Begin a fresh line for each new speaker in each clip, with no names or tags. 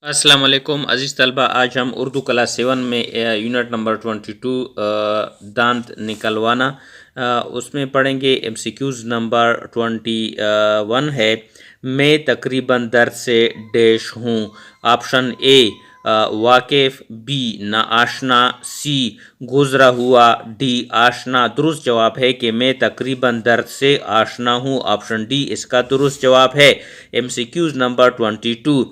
अस्सलाम वालेकुम अज़ीज़ तलबा। आज हम उर्दू क्लास 7 में यूनिट नंबर 22 दांत निकलवाना उसमें पढ़ेंगे। MCQs नंबर 21 है, मैं तकरीबन दर्द से डैश हूँ। ऑप्शन ए वाकिफ, बी नाआशना, सी गुजरा हुआ, डी आशना। दुरुस्त जवाब है कि मैं तकरीबन दर्द से आशना हूँ। ऑप्शन डी इसका दुरुस्त जवाब है। MCQs नंबर 22,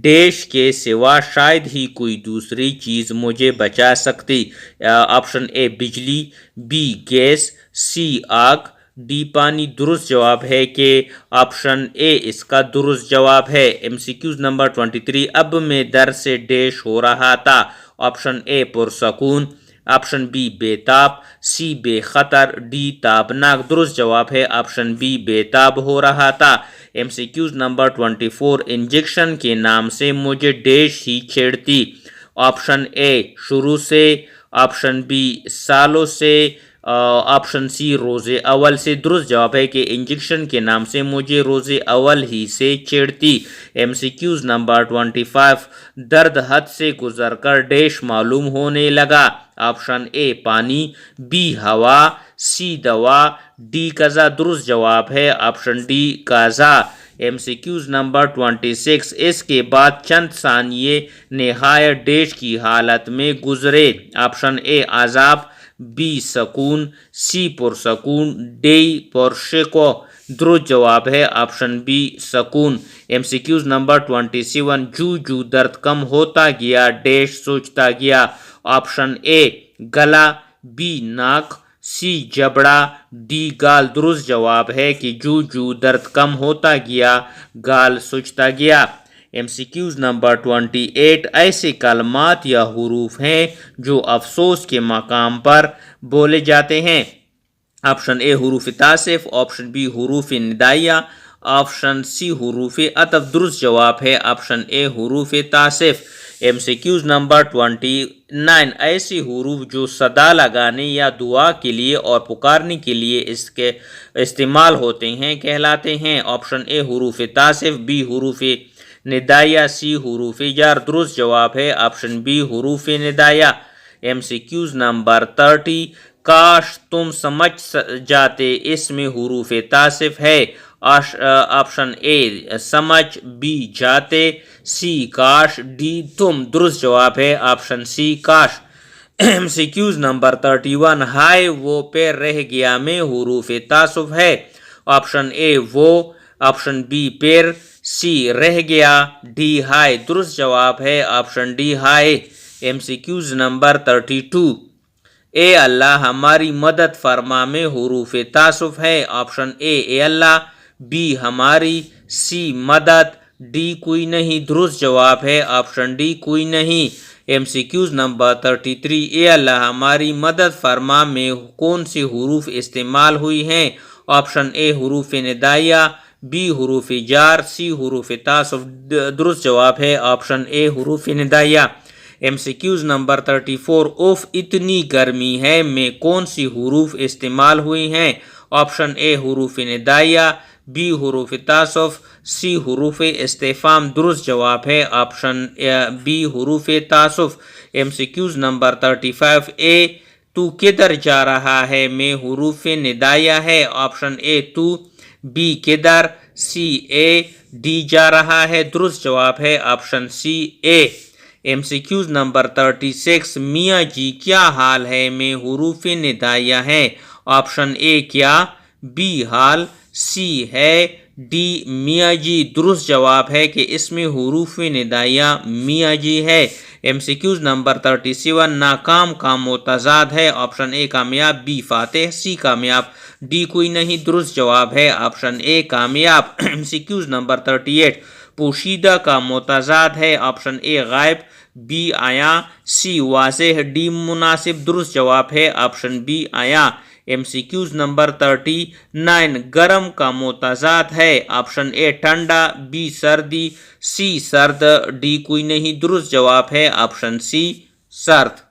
डैश के सिवा शायद ही कोई दूसरी चीज़ मुझे बचा सकती। ऑप्शन ए बिजली, बी गैस, सी आग, डी पानी। दुरुस्त जवाब है कि ऑप्शन ए इसका दुरुस्त जवाब है। MCQs नंबर 23, अब मैं दर्द से डैश हो रहा था। ऑप्शन ए पुरसकून, ऑप्शन बी बेताब, सी बेखतर, डी ताबनाक। दुरुस्त जवाब है ऑप्शन बी बेताब हो रहा था। MCQs नंबर 24, इंजेक्शन के नाम से मुझे डैश ही छेड़ती। ऑप्शन ए शुरू से, ऑप्शन बी सालों से, ऑप्शन सी रोज़े अव्वल से। दुरुस्त जवाब है कि इंजेक्शन के नाम से मुझे रोज़े अव्वल ही से छेड़ती। MCQs नंबर 25, दर्द हद से गुजरकर डैश मालूम होने लगा। ऑप्शन ए पानी, बी हवा, सी दवा, डी कज़ा। दुरुस्त जवाब है ऑप्शन डी कज़ा। MCQs नंबर 26, इसके बाद चंद सानिये नहायत डैश की हालत में गुजरे। ऑप्शन ए अजाब, बी सकून, सी पुरसकून, डी पुरशको। दुरुस्त जवाब है ऑप्शन बी सकून। MCQs नंबर 27, जू जू दर्द कम होता गया डैश सोचता गया। ऑप्शन ए गला, बी नाक, सी जबड़ा, डी गाल। दुरुस्त जवाब है कि जू जू दर्द कम होता गया गाल सोचता गया। MCQs नंबर 28, ऐसे कलमात या हुरूफ हैं जो अफसोस के मकाम पर बोले जाते हैं। ऑप्शन ए हुरूफ तासिफ, ऑप्शन बी हुरूफ निदाइया, ऑप्शन सी हुरूफ अतफ। दुरुस्त जवाब है ऑप्शन ए हुरूफ तासिफ। MCQs नंबर 29, ऐसे हुरूफ जो सदा लगाने या दुआ के लिए और पुकारने के लिए इसके इस्तेमाल होते हैं कहलाते हैं। ऑप्शन ए हुरूफ तासिफ, बी हुरूफ निदाया, सी हुरूफ जार। दुरुस्त जवाब है ऑप्शन बी हुरूफ निदाया। MCQs नंबर 30, काश तुम समझ जाते इसमें हुरूफ तासिफ है। ऑप्शन ए समझ, बी जाते, सी काश, डी तुम। दुरुस्त जवाब है ऑप्शन सी काश। MCQs नंबर 31, हाय वो पैर रह गया में हुरूफ तासुफ है। ऑप्शन ए वो, ऑप्शन बी पैर, सी रह गया, डी हाय। दुरुस्त जवाब है ऑप्शन डी हाय। MCQs नंबर 32, ए अल्लाह हमारी मदद फरमा में हुरूफ तासुफ है। ऑप्शन ए अल्लाह, बी हमारी, सी मदद, डी कोई नहीं। दुरुस्त जवाब है ऑप्शन डी कोई नहीं। MCQs नंबर 33, ए अल्लाह हमारी मदद फरमा में कौन सी हुरूफ इस्तेमाल हुई हैं। ऑप्शन ए हुरूफ निदाइया, बी हुरूफ जार, सी हुरूफ तासुफ। दुरुस्त जवाब है ऑप्शन ए हुरूफ निदाइया। MCQs नंबर 34, उफ इतनी गर्मी है में कौन सी हुरूफ इस्तेमाल हुई हैं। ऑप्शन ए हुरूफ निदाइया, बी हुरूफ तासुफ, सी हुरूफ इस्तिफाम। दुरुस्त जवाब है ऑप्शन बी हुरूफ तासुफ। MCQs नंबर 35, ए तू किधर जा रहा है में हुरूफ निदाइया है। ऑप्शन ए तू, बी किधर, सी ए, डी जा रहा है। दुरुस्त जवाब है ऑप्शन सी ए। MCQs नंबर 36, मियाँ जी क्या हाल है में हुरूफ निदाइया है। ऑप्शन ए क्या, बी हाल, सी है, डी मियाँ जी। दुरुस्त जवाब है कि इसमें हुरूफ निदाइया मियाँ जी है। MCQs नंबर 37, नाकाम का मुतज़ाद है। ऑप्शन ए कामयाब, बी फातेह, सी कामयाब, डी कोई नहीं। दुरुस्त जवाब है ऑप्शन ए कामयाब। MCQs नंबर 38, पोशीदा का मुतज़ाद है। ऑप्शन ए गायब, बी आया, सी वाज़ेह, डी मुनासिब। दुरुस्त जवाब है ऑप्शन बी आया। MCQs नंबर 39, गरम का मुतज़ाद है। ऑप्शन ए ठंडा, बी सर्दी, सी सर्द, डी कोई नहीं। दुरुस्त जवाब है ऑप्शन सी सर्द।